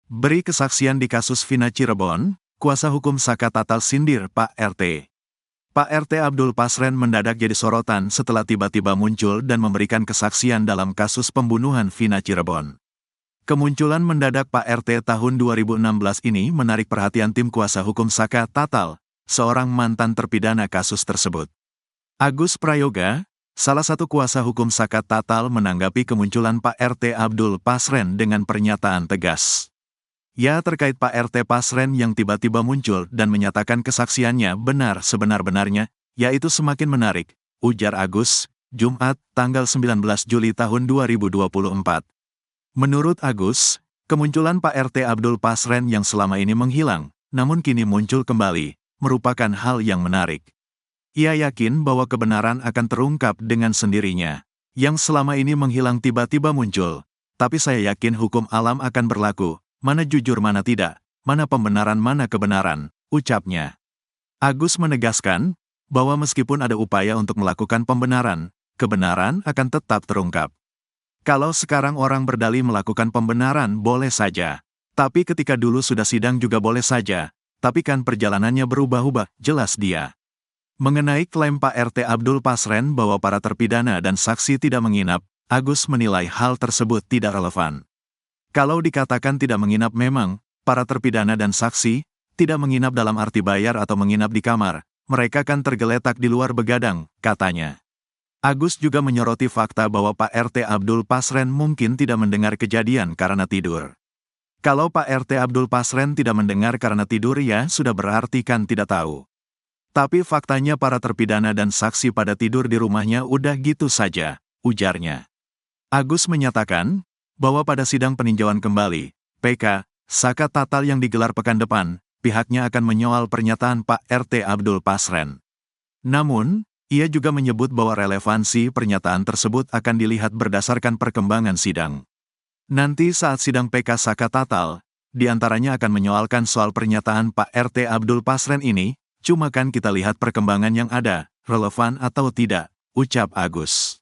Beri kesaksian di kasus Vina Cirebon, kuasa hukum Saka Tatal sindir Pak RT. Pak RT Abdul Pasren mendadak jadi sorotan setelah tiba-tiba muncul dan memberikan kesaksian dalam kasus pembunuhan Vina Cirebon. Kemunculan mendadak Pak RT tahun 2016 ini menarik perhatian tim kuasa hukum Saka Tatal, seorang mantan terpidana kasus tersebut. Agus Prayoga, salah satu kuasa hukum Saka Tatal, menanggapi kemunculan Pak RT Abdul Pasren dengan pernyataan tegas. Ya, terkait Pak RT Pasren yang tiba-tiba muncul dan menyatakan kesaksiannya benar sebenar-benarnya, yaitu semakin menarik, ujar Agus, Jumat, tanggal 19 Juli tahun 2024. Menurut Agus, kemunculan Pak RT Abdul Pasren yang selama ini menghilang, namun kini muncul kembali, merupakan hal yang menarik. Ia yakin bahwa kebenaran akan terungkap dengan sendirinya. Yang selama ini menghilang tiba-tiba muncul, tapi saya yakin hukum alam akan berlaku. Mana jujur mana tidak, mana pembenaran mana kebenaran, ucapnya. Agus menegaskan bahwa meskipun ada upaya untuk melakukan pembenaran, kebenaran akan tetap terungkap. Kalau sekarang orang berdalih melakukan pembenaran boleh saja, tapi ketika dulu sudah sidang juga boleh saja, tapi kan perjalanannya berubah-ubah, jelas dia. Mengenai klaim Pak RT Abdul Pasren bahwa para terpidana dan saksi tidak menginap, Agus menilai hal tersebut tidak relevan. Kalau dikatakan tidak menginap memang, para terpidana dan saksi, tidak menginap dalam arti bayar atau menginap di kamar, mereka kan tergeletak di luar begadang, katanya. Agus juga menyoroti fakta bahwa Pak RT Abdul Pasren mungkin tidak mendengar kejadian karena tidur. Kalau Pak RT Abdul Pasren tidak mendengar karena tidur ya sudah berarti kan tidak tahu. Tapi faktanya para terpidana dan saksi pada tidur di rumahnya udah gitu saja, ujarnya. Agus menyatakan bahwa pada sidang peninjauan kembali, PK, Saka Tatal yang digelar pekan depan, pihaknya akan menyoal pernyataan Pak RT Abdul Pasren. Namun, ia juga menyebut bahwa relevansi pernyataan tersebut akan dilihat berdasarkan perkembangan sidang. Nanti saat sidang PK Saka Tatal, diantaranya akan menyoalkan soal pernyataan Pak RT Abdul Pasren ini, cuma kan kita lihat perkembangan yang ada, relevan atau tidak, ucap Agus.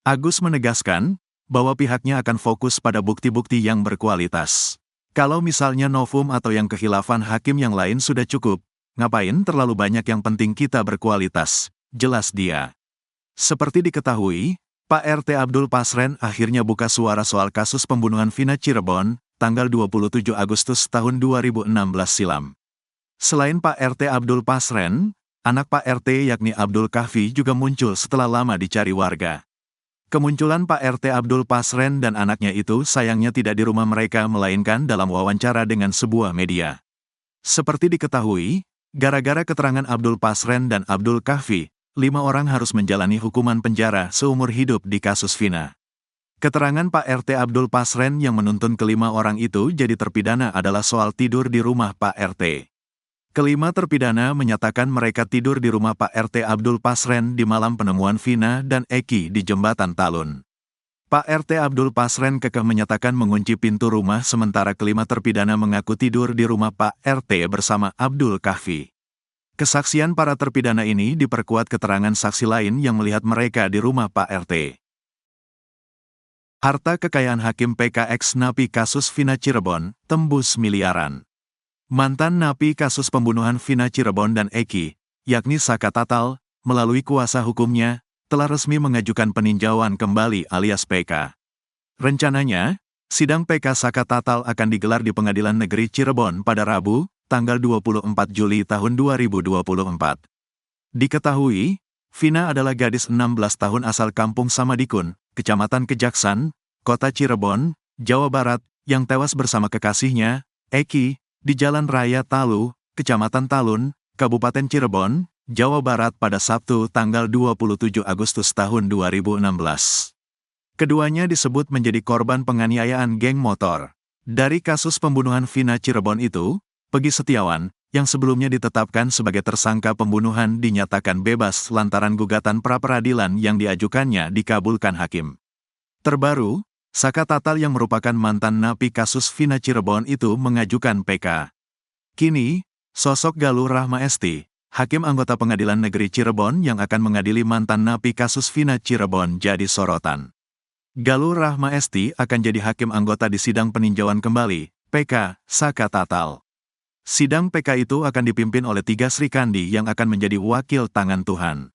Agus menegaskan bahwa pihaknya akan fokus pada bukti-bukti yang berkualitas. Kalau misalnya novum atau yang kekhilafan hakim yang lain sudah cukup, ngapain terlalu banyak yang penting kita berkualitas, jelas dia. Seperti diketahui, Pak RT Abdul Pasren akhirnya buka suara soal kasus pembunuhan Vina Cirebon, tanggal 27 Agustus tahun 2016 silam. Selain Pak RT Abdul Pasren, anak Pak RT yakni Abdul Kahfi juga muncul setelah lama dicari warga. Kemunculan Pak RT Abdul Pasren dan anaknya itu sayangnya tidak di rumah mereka melainkan dalam wawancara dengan sebuah media. Seperti diketahui, gara-gara keterangan Abdul Pasren dan Abdul Kahfi, 5 orang harus menjalani hukuman penjara seumur hidup di kasus Vina. Keterangan Pak RT Abdul Pasren yang menuntun kelima orang itu jadi terpidana adalah soal tidur di rumah Pak RT. Kelima terpidana menyatakan mereka tidur di rumah Pak RT Abdul Pasren di malam penemuan Vina dan Eki di Jembatan Talun. Pak RT Abdul Pasren kekeh menyatakan mengunci pintu rumah sementara kelima terpidana mengaku tidur di rumah Pak RT bersama Abdul Kahfi. Kesaksian para terpidana ini diperkuat keterangan saksi lain yang melihat mereka di rumah Pak RT. Harta kekayaan Hakim PKX napi kasus Vina Cirebon tembus miliaran. Mantan napi kasus pembunuhan Vina Cirebon dan Eki, yakni Saka Tatal, melalui kuasa hukumnya, telah resmi mengajukan peninjauan kembali alias PK. Rencananya, sidang PK Saka Tatal akan digelar di Pengadilan Negeri Cirebon pada Rabu, tanggal 24 Juli tahun 2024. Diketahui, Vina adalah gadis 16 tahun asal Kampung Samadikun, Kecamatan Kejaksan, Kota Cirebon, Jawa Barat, yang tewas bersama kekasihnya, Eki, di Jalan Raya Talu, Kecamatan Talun, Kabupaten Cirebon, Jawa Barat pada Sabtu tanggal 27 Agustus tahun 2016. Keduanya disebut menjadi korban penganiayaan geng motor. Dari kasus pembunuhan Vina Cirebon itu, Pegi Setiawan, yang sebelumnya ditetapkan sebagai tersangka pembunuhan dinyatakan bebas lantaran gugatan pra-peradilan yang diajukannya dikabulkan hakim. Terbaru, Saka Tatal yang merupakan mantan napi kasus Vina Cirebon itu mengajukan PK. Kini, sosok Galuh Rahma Esti, hakim anggota Pengadilan Negeri Cirebon yang akan mengadili mantan napi kasus Vina Cirebon jadi sorotan. Galuh Rahma Esti akan jadi hakim anggota di sidang peninjauan kembali, PK, Saka Tatal. Sidang PK itu akan dipimpin oleh 3 Sri Kandi yang akan menjadi wakil tangan Tuhan.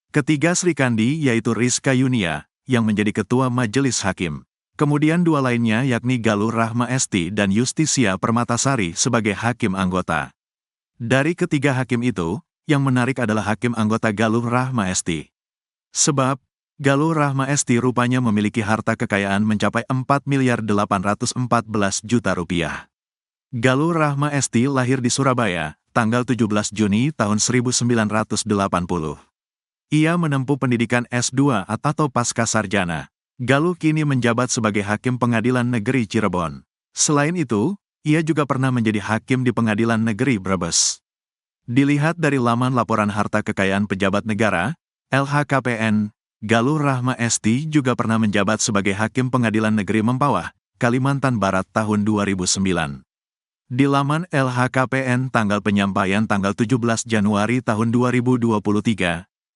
Ketiga Sri Kandi yaitu Rizka Yunia, yang menjadi ketua majelis hakim. Kemudian 2 lainnya yakni Galuh Rahma Esti dan Justisia Permatasari sebagai hakim anggota. Dari ketiga hakim itu, yang menarik adalah hakim anggota Galuh Rahma Esti. Sebab, Galuh Rahma Esti rupanya memiliki harta kekayaan mencapai 4.814 juta rupiah. Galuh Rahma Esti lahir di Surabaya, tanggal 17 Juni tahun 1980. Ia menempuh pendidikan S2 atau pasca sarjana. Galuh kini menjabat sebagai Hakim Pengadilan Negeri Cirebon. Selain itu, ia juga pernah menjadi hakim di Pengadilan Negeri Brebes. Dilihat dari laman laporan harta kekayaan pejabat negara, LHKPN, Galuh Rahma Esti juga pernah menjabat sebagai Hakim Pengadilan Negeri Mempawah, Kalimantan Barat tahun 2009. Di laman LHKPN tanggal penyampaian tanggal 17 Januari tahun 2023,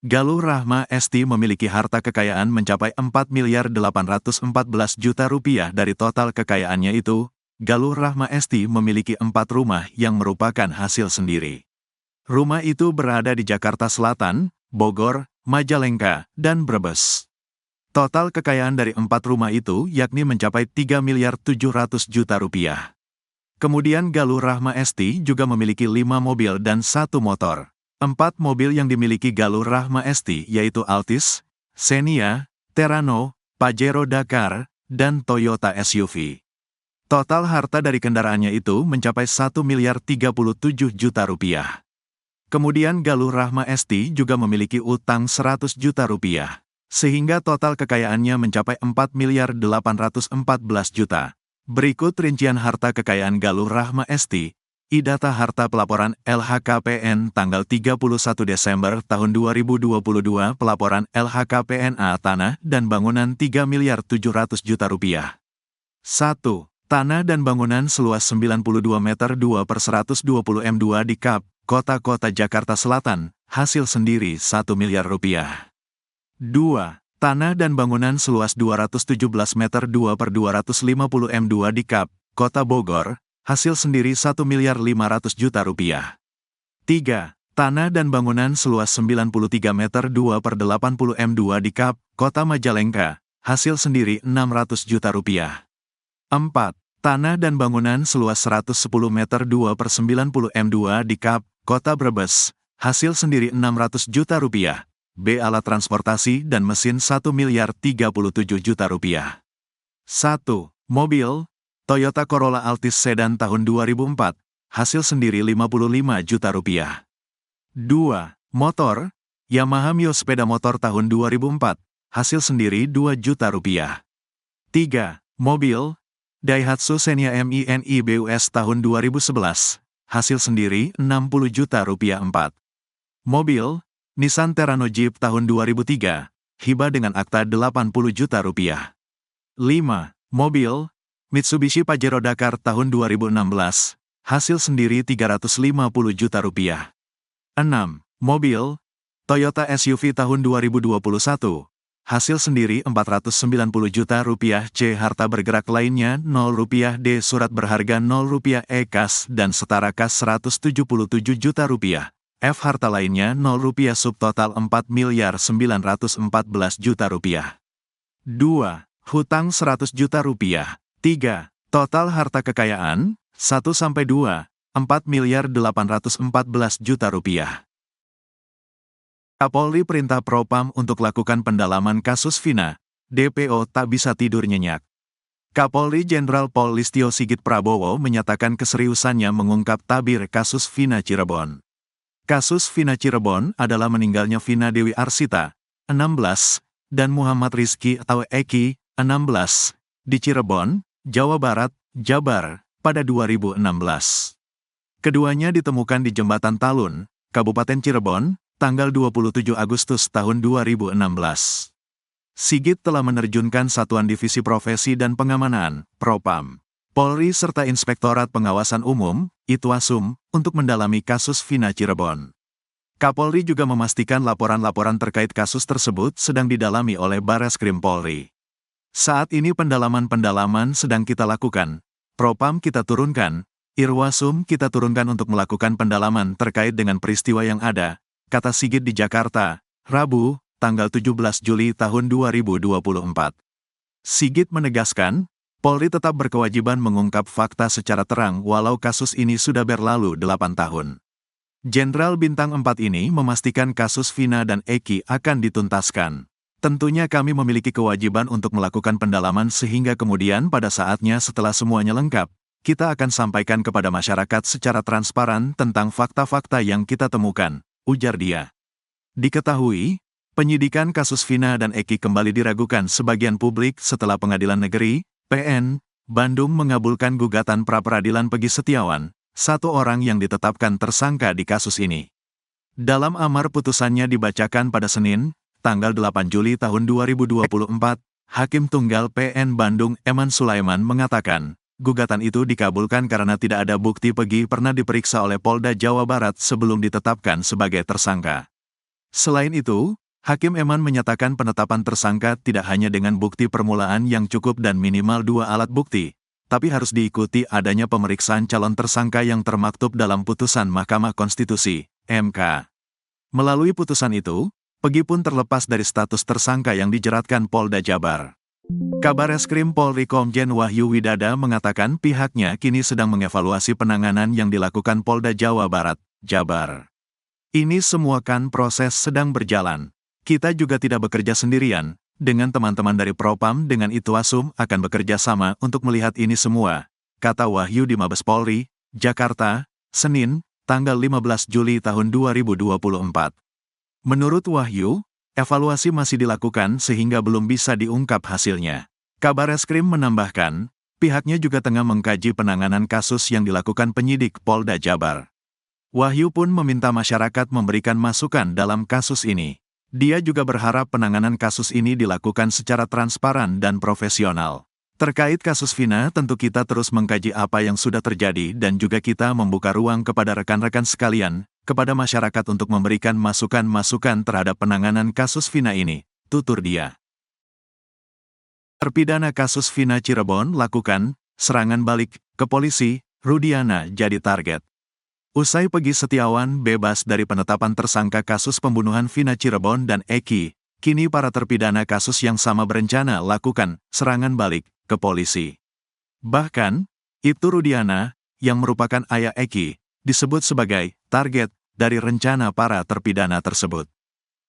Galuh Rahma Esti memiliki harta kekayaan mencapai 4.814 juta rupiah. Dari total kekayaannya itu, Galuh Rahma Esti memiliki 4 rumah yang merupakan hasil sendiri. Rumah itu berada di Jakarta Selatan, Bogor, Majalengka, dan Brebes. Total kekayaan dari 4 rumah itu yakni mencapai 3.700 juta rupiah. Kemudian Galuh Rahma Esti juga memiliki 5 mobil dan 1 motor. 4 mobil yang dimiliki Galuh Rahma Esti yaitu Altis, Xenia, Terrano, Pajero Dakar, dan Toyota SUV. Total harta dari kendaraannya itu mencapai 1.037 juta rupiah. Kemudian Galuh Rahma Esti juga memiliki utang 100 juta rupiah, sehingga total kekayaannya mencapai 4.814 juta. Berikut rincian harta kekayaan Galuh Rahma Esti, Idata Harta Pelaporan LHKPN tanggal 31 Desember tahun 2022, pelaporan LHKPNA Tanah dan Bangunan 3.700 juta rupiah. 1. Tanah dan bangunan seluas 92 meter 2 per 120 m2 di Kap, Kota Jakarta Selatan, hasil sendiri 1 miliar rupiah. 2. Tanah dan bangunan seluas 217 meter 2 per 250 m2 di Kap, Kota Bogor, hasil sendiri 1.500 juta rupiah. 3. Tanah dan bangunan seluas 93 meter 2 per 80 m2 di Kap, Kota Majalengka, hasil sendiri 600 juta rupiah. 4. Tanah dan bangunan seluas 110 meter 2 per 90 m2 di Kap, Kota Brebes, hasil sendiri 600 juta rupiah. B. Alat transportasi dan mesin 1.037 juta rupiah. 1. Mobil, Toyota Corolla Altis Sedan tahun 2004, hasil sendiri 55 juta rupiah. 2. Motor, Yamaha Mio sepeda motor tahun 2004, hasil sendiri 2 juta rupiah. 3. Mobil, Daihatsu Xenia Mini BUS tahun 2011, hasil sendiri 60 juta rupiah. 4. Mobil, Nissan Terrano Jeep tahun 2003, hibah dengan akta 80 juta rupiah. 5. Mobil, Mitsubishi Pajero Dakar tahun 2016, hasil sendiri 350 juta rupiah. 6. Mobil, Toyota SUV tahun 2021, hasil sendiri 490 juta rupiah. C. Harta bergerak lainnya 0 rupiah. D. Surat berharga 0 rupiah. E. Kas dan setara kas 177 juta rupiah. F. Harta lainnya 0 rupiah. Subtotal 4.914 juta rupiah. 2. Hutang 100 juta rupiah. 3. Total harta kekayaan 1-2, 4.814 juta rupiah. Kapolri perintah Propam untuk lakukan pendalaman kasus Vina, DPO tak bisa tidur nyenyak. Kapolri Jenderal Pol Listio Sigit Prabowo menyatakan keseriusannya mengungkap tabir kasus Vina Cirebon. Kasus Vina Cirebon adalah meninggalnya Vina Dewi Arsita, 16, dan Muhammad Rizky atau Eki, 16, di Cirebon, Jawa Barat, Jabar, pada 2016. Keduanya ditemukan di Jembatan Talun, Kabupaten Cirebon, tanggal 27 Agustus tahun 2016. Sigit telah menerjunkan Satuan Divisi Profesi dan Pengamanan, Propam, Polri serta Inspektorat Pengawasan Umum, Itwasum, untuk mendalami kasus Vina Cirebon. Kapolri juga memastikan laporan-laporan terkait kasus tersebut sedang didalami oleh Barreskrim Polri. Saat ini pendalaman-pendalaman sedang kita lakukan, Propam kita turunkan, Irwasum kita turunkan untuk melakukan pendalaman terkait dengan peristiwa yang ada, kata Sigit di Jakarta, Rabu, tanggal 17 Juli tahun 2024. Sigit menegaskan, Polri tetap berkewajiban mengungkap fakta secara terang walau kasus ini sudah berlalu 8 tahun. Jenderal Bintang 4 ini memastikan kasus Vina dan Eki akan dituntaskan. Tentunya kami memiliki kewajiban untuk melakukan pendalaman sehingga kemudian pada saatnya setelah semuanya lengkap, kita akan sampaikan kepada masyarakat secara transparan tentang fakta-fakta yang kita temukan, ujar dia. Diketahui, penyidikan kasus Vina dan Eki kembali diragukan sebagian publik setelah Pengadilan Negeri, PN, Bandung mengabulkan gugatan pra-peradilan Pegi Setiawan, satu orang yang ditetapkan tersangka di kasus ini. Dalam amar putusannya dibacakan pada Senin, tanggal 8 Juli tahun 2024, Hakim Tunggal PN Bandung Eman Sulaiman mengatakan, gugatan itu dikabulkan karena tidak ada bukti Pegi pernah diperiksa oleh Polda Jawa Barat sebelum ditetapkan sebagai tersangka. Selain itu, Hakim Eman menyatakan penetapan tersangka tidak hanya dengan bukti permulaan yang cukup dan minimal 2 alat bukti, tapi harus diikuti adanya pemeriksaan calon tersangka yang termaktub dalam putusan Mahkamah Konstitusi, MK. Melalui putusan itu, Pegi pun terlepas dari status tersangka yang dijeratkan Polda Jabar. Kabareskrim Polri Komjen Wahyu Widada mengatakan pihaknya kini sedang mengevaluasi penanganan yang dilakukan Polda Jawa Barat, Jabar. Ini semua kan proses sedang berjalan. Kita juga tidak bekerja sendirian, dengan teman-teman dari Propam dengan Itwasum akan bekerja sama untuk melihat ini semua, kata Wahyu di Mabes Polri, Jakarta, Senin, tanggal 15 Juli tahun 2024. Menurut Wahyu, evaluasi masih dilakukan sehingga belum bisa diungkap hasilnya. Kabareskrim menambahkan, pihaknya juga tengah mengkaji penanganan kasus yang dilakukan penyidik Polda Jabar. Wahyu pun meminta masyarakat memberikan masukan dalam kasus ini. Dia juga berharap penanganan kasus ini dilakukan secara transparan dan profesional. Terkait kasus Vina, tentu kita terus mengkaji apa yang sudah terjadi dan juga kita membuka ruang kepada rekan-rekan sekalian, kepada masyarakat untuk memberikan masukan-masukan terhadap penanganan kasus Vina ini, tutur dia. Terpidana kasus Vina Cirebon lakukan serangan balik ke polisi, Rudiana jadi target. Usai Pegi Setiawan bebas dari penetapan tersangka kasus pembunuhan Vina Cirebon dan Eki, kini para terpidana kasus yang sama berencana lakukan serangan balik ke polisi. Bahkan, Ibtu Rudiana, yang merupakan ayah Eki, disebut sebagai target dari rencana para terpidana tersebut.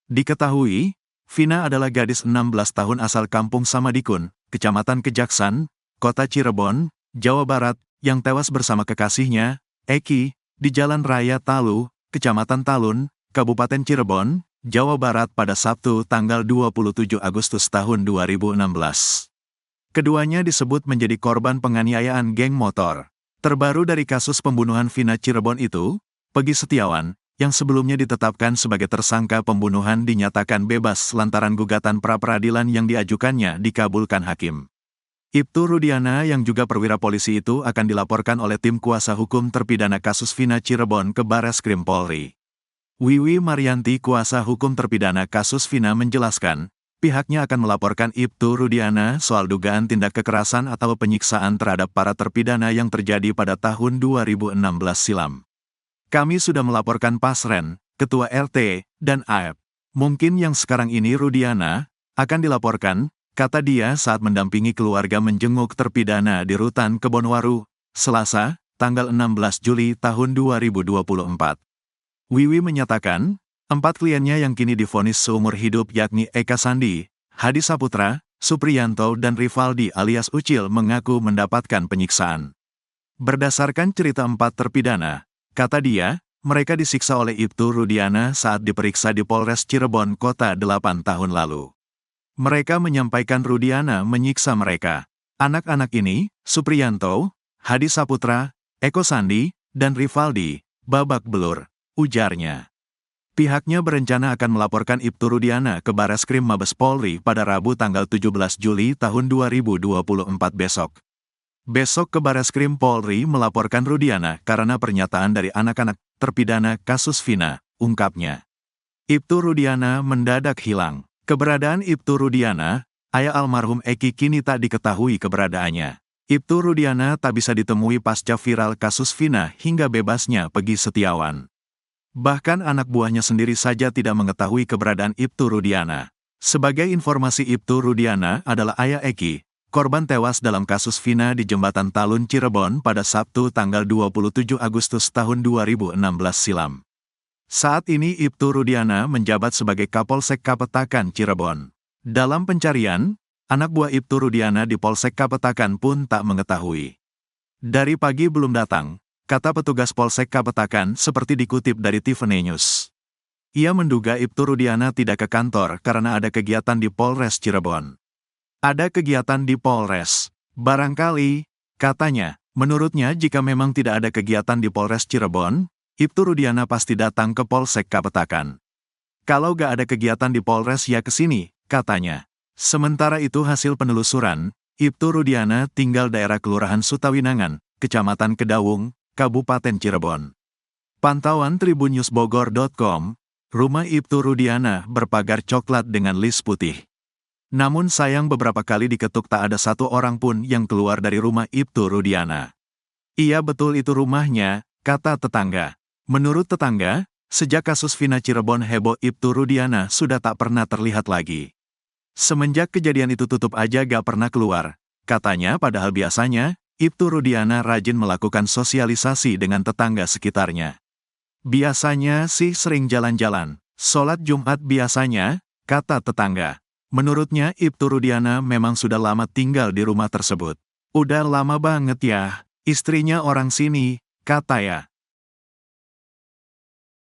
Diketahui, Vina adalah gadis 16 tahun asal Kampung Samadikun, Kecamatan Kejaksan, Kota Cirebon, Jawa Barat, yang tewas bersama kekasihnya, Eki, di Jalan Raya Talu, Kecamatan Talun, Kabupaten Cirebon, Jawa Barat pada Sabtu tanggal 27 Agustus tahun 2016. Keduanya disebut menjadi korban penganiayaan geng motor. Terbaru dari kasus pembunuhan Vina Cirebon itu, Pegi Setiawan, yang sebelumnya ditetapkan sebagai tersangka pembunuhan dinyatakan bebas lantaran gugatan pra-peradilan yang diajukannya dikabulkan hakim. Ibtu Rudiana yang juga perwira polisi itu akan dilaporkan oleh tim kuasa hukum terpidana kasus Vina Cirebon ke Bareskrim Polri. Wiwi Marianti kuasa hukum terpidana kasus Vina menjelaskan, pihaknya akan melaporkan Ibtu Rudiana soal dugaan tindak kekerasan atau penyiksaan terhadap para terpidana yang terjadi pada tahun 2016 silam. Kami sudah melaporkan Pasren, Ketua RT, dan AF. Mungkin yang sekarang ini Rudiana akan dilaporkan, kata dia saat mendampingi keluarga menjenguk terpidana di Rutan Kebonwaru, Selasa, tanggal 16 Juli tahun 2024. Wiwi menyatakan, 4 kliennya yang kini divonis seumur hidup yakni Eka Sandi, Hadi Saputra, Supriyanto dan Rivaldi alias Ucil mengaku mendapatkan penyiksaan. Berdasarkan cerita 4 terpidana, kata dia, mereka disiksa oleh Ibtu Rudiana saat diperiksa di Polres Cirebon Kota 8 tahun lalu. Mereka menyampaikan Rudiana menyiksa mereka. Anak-anak ini, Supriyanto, Hadi Saputra, Eko Sandi, dan Rivaldi, babak belur, ujarnya. Pihaknya berencana akan melaporkan Ibtu Rudiana ke Bareskrim Mabes Polri pada Rabu tanggal 17 Juli tahun 2024 besok. Besok ke Bareskrim Polri melaporkan Rudiana karena pernyataan dari anak-anak terpidana kasus Vina, ungkapnya. Ibtu Rudiana mendadak hilang. Keberadaan Ibtu Rudiana, ayah almarhum Eki kini tak diketahui keberadaannya. Ibtu Rudiana tak bisa ditemui pasca viral kasus Vina hingga bebasnya Peggy Setiawan. Bahkan anak buahnya sendiri saja tidak mengetahui keberadaan Ibtu Rudiana. Sebagai informasi, Ibtu Rudiana adalah ayah Eki, korban tewas dalam kasus Vina di Jembatan Talun Cirebon pada Sabtu tanggal 27 Agustus tahun 2016 silam. Saat ini Ibtu Rudiana menjabat sebagai Kapolsek Kapetakan Cirebon. Dalam pencarian, anak buah Ibtu Rudiana di Polsek Kapetakan pun tak mengetahui. Dari pagi belum datang, kata petugas Polsek Kapetakan seperti dikutip dari Tiffany News. Ia menduga Ibtu Rudiana tidak ke kantor karena ada kegiatan di Polres Cirebon. Ada kegiatan di Polres. Barangkali, katanya, menurutnya jika memang tidak ada kegiatan di Polres Cirebon, Ibtu Rudiana pasti datang ke Polsek Kapetakan. Kalau gak ada kegiatan di Polres ya kesini, katanya. Sementara itu hasil penelusuran, Ibtu Rudiana tinggal daerah Kelurahan Sutawinangan, Kecamatan Kedawung, Kabupaten Cirebon. Pantauan tribunnews.bogor.com, rumah Ibtu Rudiana berpagar coklat dengan lis putih. Namun sayang beberapa kali diketuk tak ada satu orang pun yang keluar dari rumah Ibtu Rudiana. Iya betul itu rumahnya, kata tetangga. Menurut tetangga, sejak kasus Vina Cirebon heboh Ibtu Rudiana sudah tak pernah terlihat lagi. Semenjak kejadian itu tutup aja gak pernah keluar. Katanya padahal biasanya, Ibtu Rudiana rajin melakukan sosialisasi dengan tetangga sekitarnya. Biasanya sih sering jalan-jalan, sholat Jumat biasanya, kata tetangga. Menurutnya Ibtu Rudiana memang sudah lama tinggal di rumah tersebut. Udah lama banget ya, istrinya orang sini, kata ya.